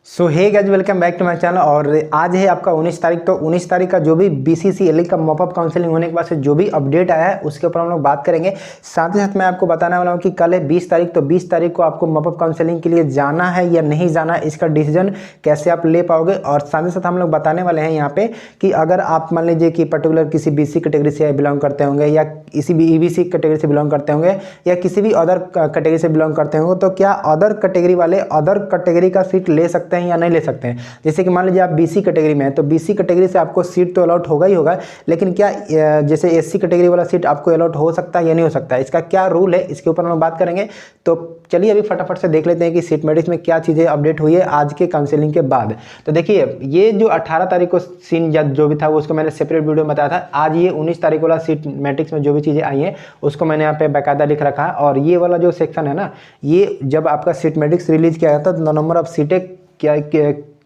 So hey guys, welcome back to my channel. और आज है आपका 19 तारीख। तो 19 तारीख का जो भी BCCLE का मॉपअप काउंसलिंग होने के बाद से जो भी अपडेट आया है उसके ऊपर हम लोग बात करेंगे। साथ ही साथ मैं आपको बताने वाला हूँ कि कल है 20 तारीख। तो 20 तारीख को आपको मॉपअप काउंसलिंग के लिए जाना है या नहीं जाना, इसका डिसीजन कैसे आप ले पाओगे। और साथ ही साथ हम लोग बताने वाले हैं यहाँ पे कि अगर आप मान लीजिए कि पर्टिकुलर किसी BC कैटेगरी से बिलोंग करते होंगे या किसी भी EBC कैटेगरी से बिलोंग करते होंगे या किसी भी अदर कैटेगरी से बिलोंग करते होंगे, तो क्या अदर कैटेगरी वाले अदर कैटेगरी का सीट ले सकते हैं या नहीं ले सकते हैं। जैसे कि मान लीजिए आप BC कैटेगरी में है तो BC कैटेगरी से आपको सीट तो अलॉट होगा ही होगा, लेकिन क्या जैसे SC कैटेगरी वाला सीट आपको अलॉट हो सकता है या नहीं हो सकता है, इसका क्या रूल है, इसके ऊपर हम बात करेंगे। तो चलिए अभी फटाफट से देख लेते हैं कि सीटमेटिक्स में क्या चीज़ें अपडेट हुई है आज के काउंसलिंग के बाद। तो देखिए, ये जो 18 तारीख को सीन जो भी था वो उसको मैंने सेपरेट वीडियो में बताया था। आज ये 19 तारीख वाला सीटमेटिक्स में जो भी चीज़ें आई हैं उसको मैंने यहाँ पे बाकायदा लिख रखा है। और ये वाला जो सेक्शन है ना, ये जब आपका सीटमेटिक्स रिलीज किया गया था तो नंबर ऑफ सीटें क्या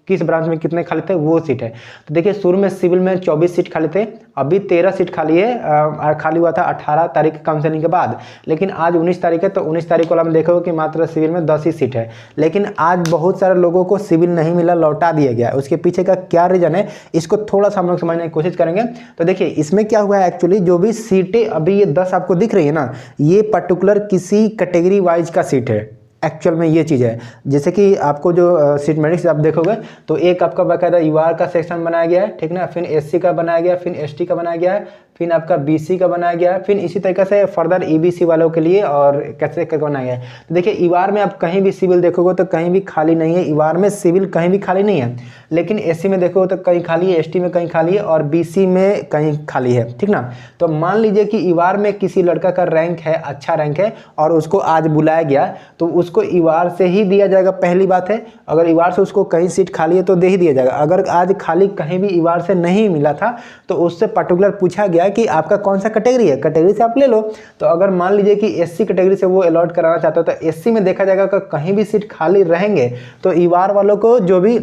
किस ब्रांच में कितने खाली थे वो सीट है। तो देखिए, शुरू में सिविल में 24 सीट खाली थे, अभी 13 सीट खाली है। खाली हुआ था 18 तारीख की काउंसलिंग के बाद, लेकिन आज 19 तारीख है तो 19 तारीख को हम देखोगे कि मात्र सिविल में 10 ही सीट है। लेकिन आज बहुत सारे लोगों को सिविल नहीं मिला, लौटा दिया गया। उसके पीछे का क्या रीजन है इसको थोड़ा सा हम लोग समझने की कोशिश करेंगे। तो देखिए, इसमें क्या हुआ है एक्चुअली, जो भी सीटें अभी ये 10 आपको दिख रही है ना, ये पर्टिकुलर किसी कैटेगरी वाइज का सीट है। एक्चुअल में ये चीज़ है, जैसे कि आपको जो सीटमेटिक्स आप देखोगे तो एक आपका बाकायदा UR का सेक्शन बनाया गया है, ठीक ना, फिर SC का बनाया गया, फिर ST का बनाया गया है, फिर आपका BC का बनाया गया है, फिर इसी तरीके से फर्दर EBC वालों के लिए और कैसे करके बनाया गया है। तो देखिए, UR में आप कहीं भी सिविल देखोगे तो कहीं भी खाली नहीं है, UR में सिविल कहीं भी खाली नहीं है। लेकिन SC में देखोगे तो कहीं खाली है, ST में कहीं खाली है और BC में कहीं खाली है, ठीक ना। तो मान लीजिए कि UR में किसी लड़का का रैंक है, अच्छा रैंक है, और उसको आज बुलाया गया तो उसको UR से ही दिया जाएगा। पहली बात है, अगर UR से उसको कहीं सीट खाली है तो दे ही दिया जाएगा। अगर आज खाली कहीं भी UR से नहीं मिला था तो उससे पर्टिकुलर पूछा गया कि आपका कौन सा कैटेगरी है, कैटेगरी से आप ले लो। तो अगर मान लीजिए कि SC कैटेगरी से वो अलॉट कराना चाहता हो तो SC में देखा जाएगा कि कहीं भी सीट खाली रहेंगे तो UR वालों को जो भी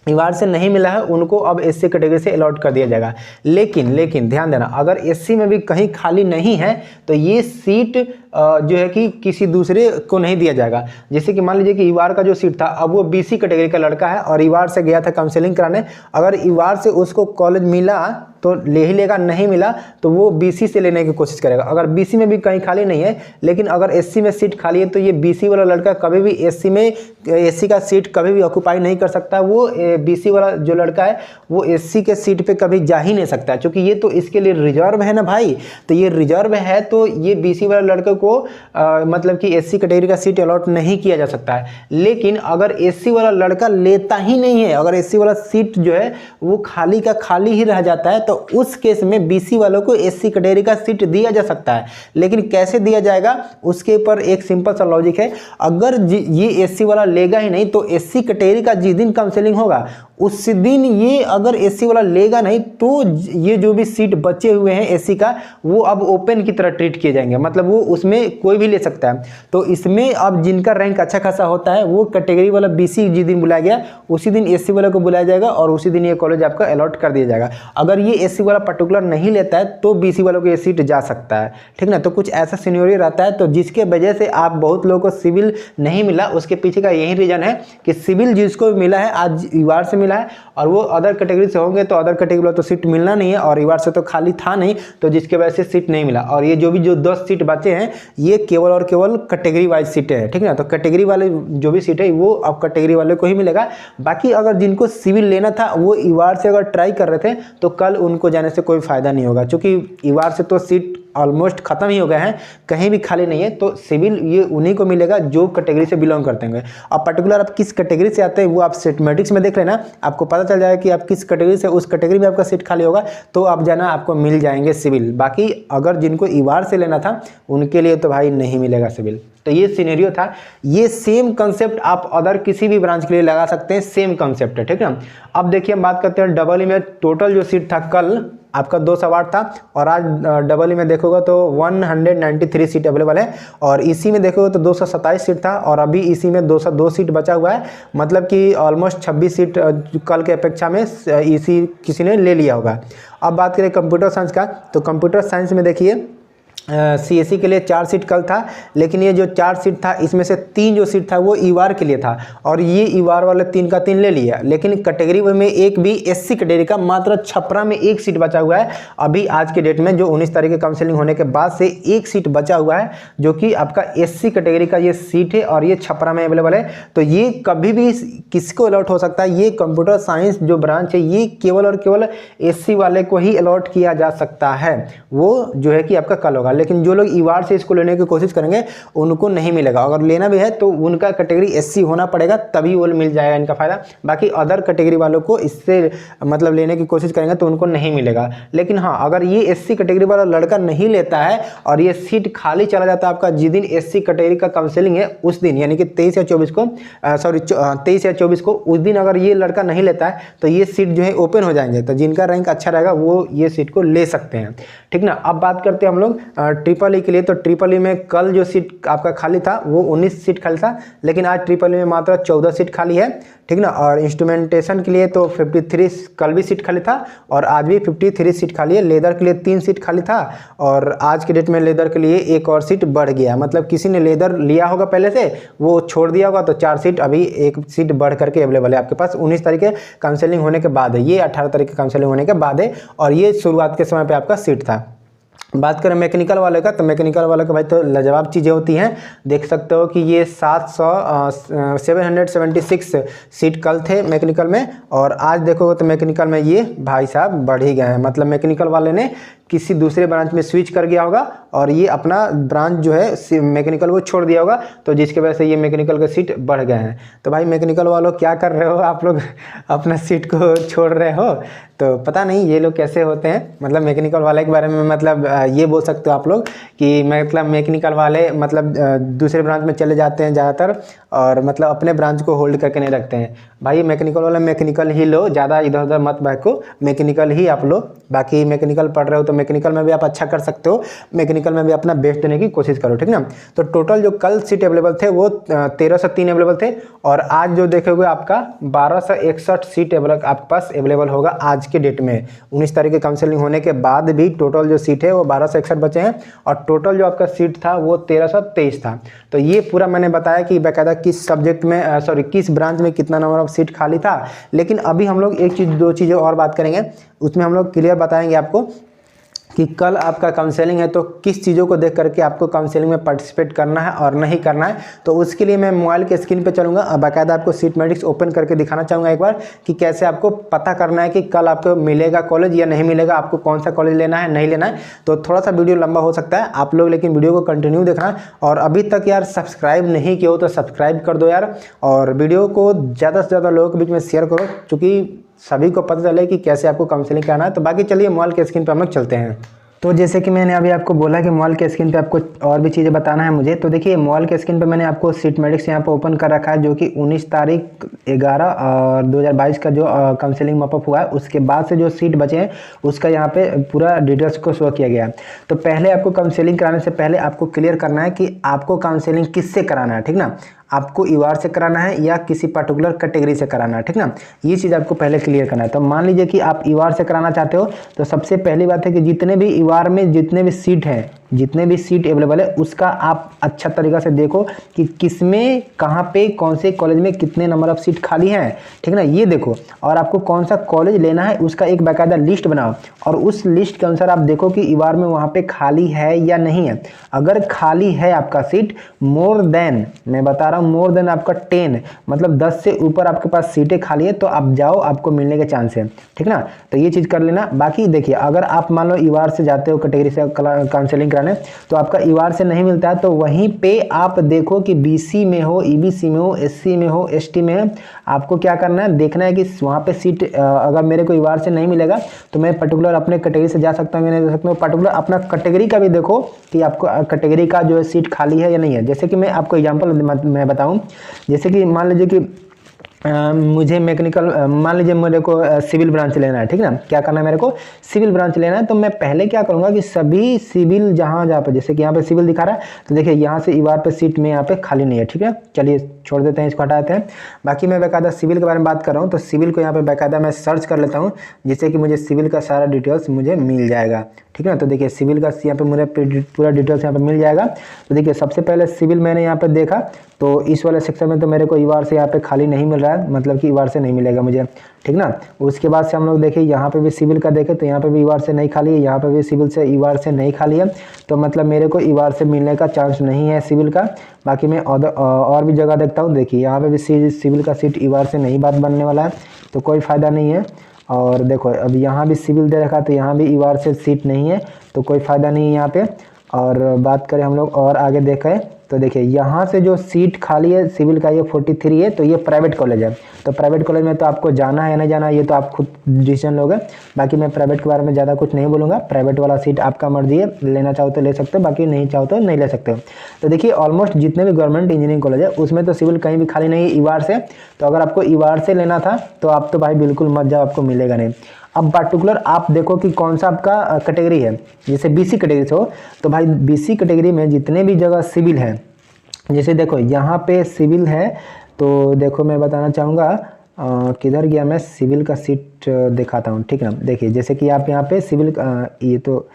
UR से नहीं मिला है उनको अब SC कैटेगरी से अलॉट कर दिया जाएगा। लेकिन ध्यान देना, अगर SC में भी कहीं खाली नहीं है तो ये सीट जो है कि किसी दूसरे को नहीं दिया जाएगा। जैसे कि मान लीजिए कि UR का जो सीट था, अब वो BC कैटेगरी का लड़का है और UR से गया था काउंसलिंग कराने। अगर UR से उसको कॉलेज मिला तो ले ही लेगा, नहीं मिला तो वो BC से लेने की कोशिश करेगा। अगर BC में भी कहीं खाली नहीं है, लेकिन अगर SC में सीट खाली है तो ये BC वाला लड़का कभी भी SC का सीट कभी भी ऑक्यूपाई नहीं कर सकता। वो BC वाला जो लड़का है वो SC के सीट पे कभी जा ही नहीं सकता, क्योंकि ये तो इसके लिए रिजर्व है ना भाई। तो ये रिजर्व है तो ये BC वाले लड़के को मतलब कि SC कैटेगरी का सीट अलॉट नहीं किया जा सकता है। लेकिन अगर SC वाला लड़का लेता ही नहीं है, अगर SC वाला सीट जो है वो खाली का खाली ही रह जाता है, तो उस केस में BC वालों को SC कैटेगरी का सीट दिया जा सकता है। लेकिन कैसे दिया जाएगा उसके ऊपर एक सिंपल सा लॉजिक है। अगर ये SC वाला लेगा ही नहीं तो SC कैटेगरी का जिस दिन काउंसलिंग होगा उस दिन ये अगर SC वाला लेगा नहीं तो ये जो भी सीट बचे हुए हैं SC का वो अब ओपन की तरह ट्रीट किए जाएंगे, मतलब वो उसमें कोई भी ले सकता है। तो इसमें अब जिनका रैंक अच्छा खासा होता है वो कैटेगरी वाला BC जिस दिन बुलाया गया उसी दिन SC वाले को बुलाया जाएगा और उसी दिन ये कॉलेज आपका अलॉट कर दिया जाएगा। अगर ये SC वाला पर्टिकुलर नहीं लेता है तो BC वालों को ये सीट जा सकता है, ठीक ना। तो कुछ ऐसा सिनेरियो रहता है, तो जिसके वजह से आप बहुत लोगों को सिविल नहीं मिला, उसके पीछे का यही रीजन है कि सिविल जिसको मिला है आज UR से मिला है और वो अदर कैटेगरी से होंगे तो अदर कैटेगरी वाला तो सीट मिलना नहीं है और UR से तो खाली था नहीं, तो जिसके वजह से सीट नहीं मिला। और ये जो 10 सीट बचे हैं ये केवल और केवल कैटेगरी वाइज सीटें हैं, ठीक है ना। तो कैटेगरी वाले जो भी सीट है वो अब कैटेगरी वाले को ही मिलेगा। बाकी अगर जिनको सिविल लेना था वो UR से अगर ट्राई कर रहे थे तो कल उनको जाने से कोई फायदा नहीं होगा, क्योंकि UR से तो सीट ऑलमोस्ट खत्म ही हो गए हैं, कहीं भी खाली नहीं है। तो सिविल ये उन्हीं को मिलेगा जो कैटेगरी से बिलोंग करते हैं। अब पर्टिकुलर आप किस कैटेगरी से आते हैं वो आप सीटमेटिक्स में देख लेना, आपको पता चल जाएगा कि आप किस कैटेगरी से, उस कैटेगरी में आपका सीट खाली होगा तो आप जाना, आपको मिल जाएंगे सिविल। बाकी अगर जिनको UR से लेना था उनके लिए तो भाई नहीं मिलेगा सिविल। तो ये सिनेरियो था। ये सेम कंसेप्ट आप अदर किसी भी ब्रांच के लिए लगा सकते हैं, सेम कंसेप्ट है, ठीक है। अब देखिए, हम बात करते हैं EE में टोटल जो सीट था कल आपका 260 था और आज EE में देखोगे तो 193 सीट अवेलेबल है और EC में देखोगे तो 227 सीट था और अभी EC में 202 सीट बचा हुआ है, मतलब कि ऑलमोस्ट 26 सीट कल के अपेक्षा में EC किसी ने ले लिया होगा। अब बात करें कंप्यूटर साइंस का, तो कंप्यूटर साइंस में देखिए CSE के लिए 4 सीट कल था, लेकिन ये जो 4 सीट था इसमें से 3 जो सीट था वो ईवार के लिए था और ये ईवार वाले 3 का 3 ले लिया। लेकिन कैटेगरी में एक भी SC कैटेगरी का मात्र छपरा में 1 सीट बचा हुआ है अभी आज के डेट में, जो 19 तारीख की काउंसलिंग होने के बाद से 1 सीट बचा हुआ है जो कि आपका SC कैटेगरी का ये सीट है और ये छपरा में अवेलेबल है। तो ये कभी भी किसको अलॉट हो सकता है, ये कंप्यूटर साइंस जो ब्रांच है ये केवल और केवल SC वाले को ही अलॉट किया जा सकता है, वो जो है कि आपका कल होगा। लेकिन जो लोग ईवार से इसको लेने की कोशिश करेंगे उनको नहीं मिलेगा, अगर लेना भी है तो उनका कैटेगरी SC होना पड़ेगा तभी वो मिल जाएगा इनका फायदा। बाकी अदर कैटेगरी वालों को इससे मतलब लेने की कोशिश करेंगे तो उनको नहीं मिलेगा। लेकिन हाँ, अगर ये SC कैटेगरी वाला लड़का नहीं लेता है और ये सीट खाली चला जाता है आपका जिस दिन SC कैटेगरी का काउंसलिंग है उस दिन, यानी कि 23 या 24 को 23 या 24 को, उस दिन अगर ये लड़का नहीं लेता है तो ये सीट जो है ओपन हो जाएंगे। तो जिनका रैंक अच्छा रहेगा वो ये सीट को ले सकते हैं, ठीक ना। अब बात करते हैं हम लोग ट्रिपल ई के लिए। तो ट्रिपल ई में कल जो सीट आपका खाली था वो 19 सीट खाली था, लेकिन आज ट्रिपल ई में मात्र 14 सीट खाली है, ठीक ना। और इंस्ट्रूमेंटेशन के लिए तो 53 कल भी सीट खाली था और आज भी 53 सीट खाली है। लेदर के लिए 3 सीट खाली था और आज के डेट में लेदर के लिए एक और सीट बढ़ गया, मतलब किसी ने लेदर लिया होगा पहले से वो छोड़ दिया होगा तो 4 सीट अभी 1 सीट बढ़ करके अवेलेबल है आपके पास। 19 तारीख के काउंसलिंग होने के बाद है ये, 18 तारीख के काउंसलिंग होने के बाद है और ये शुरुआत के समय पर आपका सीट था। बात करें मैकेनिकल वाले का, तो मैकेनिकल वाले का भाई तो लाजवाब चीज़ें होती हैं। देख सकते हो कि ये 776 सीट कल थे मैकेनिकल में और आज देखोगे तो मैकेनिकल में ये भाई साहब बढ़ ही गए हैं। मतलब मैकेनिकल वाले ने किसी दूसरे ब्रांच में स्विच कर गया होगा और ये अपना ब्रांच जो है मैकेनिकल वो छोड़ दिया होगा, तो जिसके वजह से ये मैकेनिकल के सीट बढ़ गए हैं। तो भाई मैकेनिकल वालों क्या कर रहे हो आप लोग, अपना सीट को छोड़ रहे हो, तो पता नहीं ये लोग कैसे होते हैं। मतलब मैकेनिकल वाले के बारे में मतलब ये बोल सकते हो आप लोग कि मतलब मैकेनिकल वाले मतलब दूसरे ब्रांच में चले जाते हैं ज़्यादातर और मतलब अपने ब्रांच को होल्ड करके नहीं रखते हैं। भाई मैकेनिकल वाला मैकेनिकल ही लो, ज़्यादा इधर उधर मत बहको, मैकेनिकल ही आप लो। बाकी मैकेनिकल पढ़ रहे हो तो मैकेनिकल में भी आप अच्छा कर सकते हो, मैकेनिकल में भी अपना बेस्ट देने की कोशिश करो, ठीक ना। तो टोटल जो कल सीट अवेलेबल थे वो 1303 अवेलेबल थे और आज जो देखोगे आपका 1261 सीट आपके पास अवेलेबल होगा आज के डेट में। 19 तारीख की काउंसलिंग होने के बाद भी टोटल जो सीट है वो 1261 बचे हैं और टोटल जो आपका सीट था वो 1323 था। तो ये पूरा मैंने बताया कि बाकायदा किस सब्जेक्ट में किस ब्रांच में कितना नंबर ऑफ सीट खाली था। लेकिन अभी हम लोग एक चीज़ 2 चीज़ें और बात करेंगे, उसमें हम लोग क्लियर बताएंगे आपको कि कल आपका काउंसलिंग है तो किस चीज़ों को देख करके आपको काउंसलिंग में पार्टिसिपेट करना है और नहीं करना है। तो उसके लिए मैं मोबाइल के स्क्रीन पे चलूँगा और बाकायदा आपको सीट मैट्रिक्स ओपन करके दिखाना चाहूँगा एक बार कि कैसे आपको पता करना है कि कल आपको मिलेगा कॉलेज या नहीं मिलेगा, आपको कौन सा कॉलेज लेना है नहीं लेना है। तो थोड़ा सा वीडियो लंबा हो सकता है आप लोग, लेकिन वीडियो को कंटिन्यू देखना और अभी तक यार सब्सक्राइब नहीं किया हो तो सब्सक्राइब कर दो यार, और वीडियो को ज़्यादा से ज़्यादा लोगों के बीच में शेयर करो क्योंकि सभी को पता चले कि कैसे आपको काउंसलिंग करना है। तो बाकी चलिए मोबाइल के स्क्रीन पर हम लोग चलते हैं। तो जैसे कि मैंने अभी आपको बोला कि मोबाइल के स्क्रीन पे आपको और भी चीज़ें बताना है मुझे, तो देखिए मोबाइल के स्क्रीन पे मैंने आपको सीट मैट्रिक्स यहाँ पे ओपन कर रखा है जो कि 19 तारीख 11 और 2022 का जो काउंसलिंग मॉपअप हुआ है उसके बाद से जो सीट बचे हैं उसका यहाँ पे पूरा डिटेल्स को शो किया गया है। तो पहले आपको काउंसलिंग कराने से पहले आपको क्लियर करना है कि आपको काउंसलिंग किससे कराना है, ठीक ना। आपको ईवार से कराना है या किसी पर्टिकुलर कैटेगरी से कराना है, ठीक ना। ये चीज़ आपको पहले क्लियर करना है। तो मान लीजिए कि आप ईवार से कराना चाहते हो तो सबसे पहली बात है कि जितने भी ईवार में जितने भी सीट हैं, जितने भी सीट अवेलेबल है उसका आप अच्छा तरीक़ा से देखो कि किसमें कहाँ पे कौन से कॉलेज में कितने नंबर ऑफ सीट खाली हैं, ठीक ना। ये देखो और आपको कौन सा कॉलेज लेना है उसका एक बाकायदा लिस्ट बनाओ और उस लिस्ट के अनुसार आप देखो कि ईवार में वहाँ पे खाली है या नहीं है। अगर खाली है आपका सीट मोर देन, मैं बता रहा हूँ मोर देन आपका 10 मतलब 10 से ऊपर आपके पास सीटें खाली है तो आप जाओ, आपको मिलने के चांस है, ठीक ना। तो ये चीज़ कर लेना। बाकी देखिए अगर आप मान लो ईवार से जाते हो कैटेगरी से काउंसलिंग कराने तो आपका ईवार से नहीं मिलता है तो वहीं पे आप देखो कि BC में हो, EBC में हो, SC में हो, ST में है, आपको क्या करना है देखना है कि वहाँ पे सीट अगर मेरे को ईवार से नहीं मिलेगा तो मैं पर्टिकुलर अपने कैटेगरी से जा सकता हूँ, नहीं जा सकता हूँ। पर्टिकुलर अपना कैटेगरी का भी देखो कि आपको कैटेगरी का जो है सीट खाली है या नहीं है। जैसे कि मैं आपको एग्जांपल मैं बताऊं, जैसे कि मान लीजिए कि मुझे मैकेनिकल मान लीजिए मेरे को सिविल ब्रांच लेना है, ठीक ना। क्या करना है मेरे को सिविल ब्रांच लेना है तो मैं पहले क्या करूंगा कि सभी सिविल जहाँ पे जैसे कि यहाँ पे सिविल दिखा रहा है तो देखिए यहाँ से ईवार पे सीट में यहाँ पे खाली नहीं है, ठीक है। चलिए छोड़ देते हैं, इसको हटा देते हैं। बाकी मैं बाकायदा सिविल के बारे में बात कर रहा हूँ, तो सिविल को यहाँ पे बाकायदा मैं सर्च कर लेता हूँ, जिससे कि मुझे सिविल का सारा डिटेल्स मुझे मिल जाएगा। ठीक है ना, तो देखिए सिविल का यहाँ पे मुझे पूरा डिटेल्स यहाँ पे मिल जाएगा। तो देखिए सबसे पहले सिविल मैंने यहाँ पे देखा, तो इस वाले सेक्शन में तो मेरे को ईवार से यहाँ पे खाली नहीं मिल रहा है, मतलब कि ईवार से नहीं मिलेगा मुझे। ठीक ना, उसके बाद से हम लोग देखें यहाँ पे भी सिविल का देखें, तो यहाँ पे भी ईवार से नहीं खाली है, यहाँ पे भी सिविल से ईवार से नहीं खाली है, तो मतलब मेरे को ईवार से मिलने का चांस नहीं है सिविल का। बाकी मैं और भी जगह देखता हूँ, देखिए यहाँ पे भी सिविल का सीट ईवार से नहीं बात बनने वाला है, तो कोई फ़ायदा नहीं है। और देखो अब यहाँ भी सिविल दे रखा, तो यहाँ भी ईवार से सीट नहीं है, तो कोई फ़ायदा नहीं है यहाँ पे। और बात करें हम लोग और आगे देखें, तो देखिए यहाँ से जो सीट खाली है सिविल का ये 43 है, तो ये प्राइवेट कॉलेज है। तो प्राइवेट कॉलेज में तो आपको जाना है या नहीं जाना, ये तो आप खुद डिसीजन लोगे। बाकी मैं प्राइवेट के बारे में ज़्यादा कुछ नहीं बोलूँगा, प्राइवेट वाला सीट आपका मर्जी है, लेना चाहो तो ले सकते हो, बाकी नहीं चाहो तो नहीं ले सकते हो। तो देखिए ऑलमोस्ट जितने भी गवर्नमेंट इंजीनियरिंग कॉलेज है उसमें तो सिविल कहीं भी खाली नहीं है ईवार से। तो अगर आपको ईवार से लेना था तो आप तो भाई बिल्कुल मत जाओ, आपको मिलेगा नहीं। अब पार्टिकुलर आप देखो कि कौन सा आपका कैटेगरी है, जैसे बीसी कैटेगरी से हो तो भाई बीसी कैटेगरी में जितने भी जगह सिविल है, जैसे देखो यहाँ पे सिविल है, तो देखो मैं बताना चाहूँगा किधर गया, मैं सिविल का सीट दिखाता हूँ। ठीक ना, देखिए जैसे कि आप यहाँ पे सिविल ये तो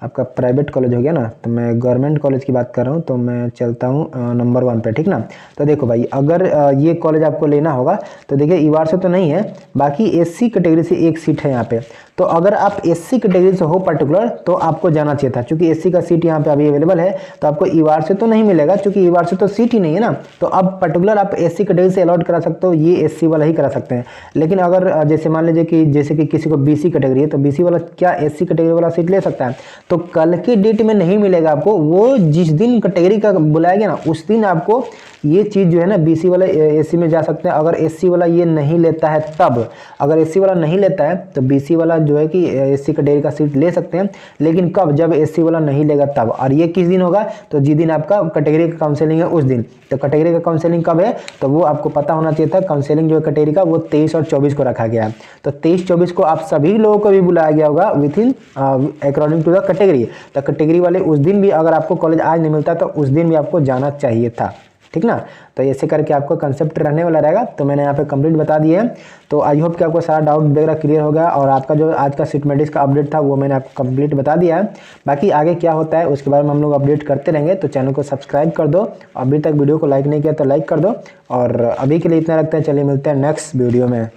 आपका प्राइवेट कॉलेज हो गया ना, तो मैं गवर्नमेंट कॉलेज की बात कर रहा हूँ, तो मैं चलता हूँ नंबर 1 पे। ठीक ना, तो देखो भाई अगर ये कॉलेज आपको लेना होगा तो देखिए ईवार से तो नहीं है, बाकी एससी कैटेगरी से एक सीट है यहाँ पे। तो अगर आप एससी कैटेगरी से हो पर्टिकुलर तो आपको जाना चाहिए था, क्योंकि एससी का सीट यहाँ पे अभी अवेलेबल है, तो आपको ईवार से तो नहीं मिलेगा, क्योंकि ईवार से तो सीट ही नहीं है ना। तो अब पर्टिकुलर आप एससी कैटेगरी से अलॉट करा सकते हो, ये एससी वाला ही करा सकते हैं। लेकिन अगर जैसे मान लीजिए कि जैसे कि किसी को बीसी कैटेगरी है, तो बीसी वाला क्या एससी कैटेगरी वाला सीट ले सकता है? तो कल की डेट में नहीं मिलेगा आपको, वो जिस दिन कैटेगरी का बुलाया गया ना उस दिन आपको ये चीज़ जो है ना बीसी वाला एससी में जा सकते हैं। अगर एससी वाला ये नहीं लेता है तब, अगर एससी वाला नहीं लेता है तो बीसी वाला जो है कि एससी कैटेगरी का सीट ले सकते हैं। लेकिन कब? जब एससी वाला नहीं लेगा तब। और ये किस दिन होगा? तो जिस दिन आपका कैटेगरी का काउंसलिंग है उस दिन। तो कैटेगरी का काउंसलिंग कब है तो वो आपको पता होना चाहिए था। काउंसलिंग जो है कैटेगरी का वो 23 और 24 को रखा गया है। तो 23-24 को आप सभी लोगों को भी बुलाया गया होगा within according to the category. तो कैटेगरी वाले उस दिन भी अगर आपको कॉलेज आज नहीं मिलता तो उस दिन भी आपको जाना चाहिए था। ठीक ना, तो ऐसे करके आपको कंसेप्ट रहने वाला रहेगा। तो मैंने यहाँ पे कंप्लीट बता दिए हैं। तो आई होप कि आपको सारा डाउट वगैरह क्लियर हो गया, और आपका जो आज का सिटमेटिक्स का अपडेट था वो मैंने आपको कंप्लीट बता दिया है। बाकी आगे क्या होता है उसके बारे में हम लोग अपडेट करते रहेंगे। तो चैनल को सब्सक्राइब कर दो, अभी तक वीडियो को लाइक नहीं किया तो लाइक कर दो, और अभी के लिए इतना रखते हैं। चलिए मिलते हैं नेक्स्ट वीडियो में।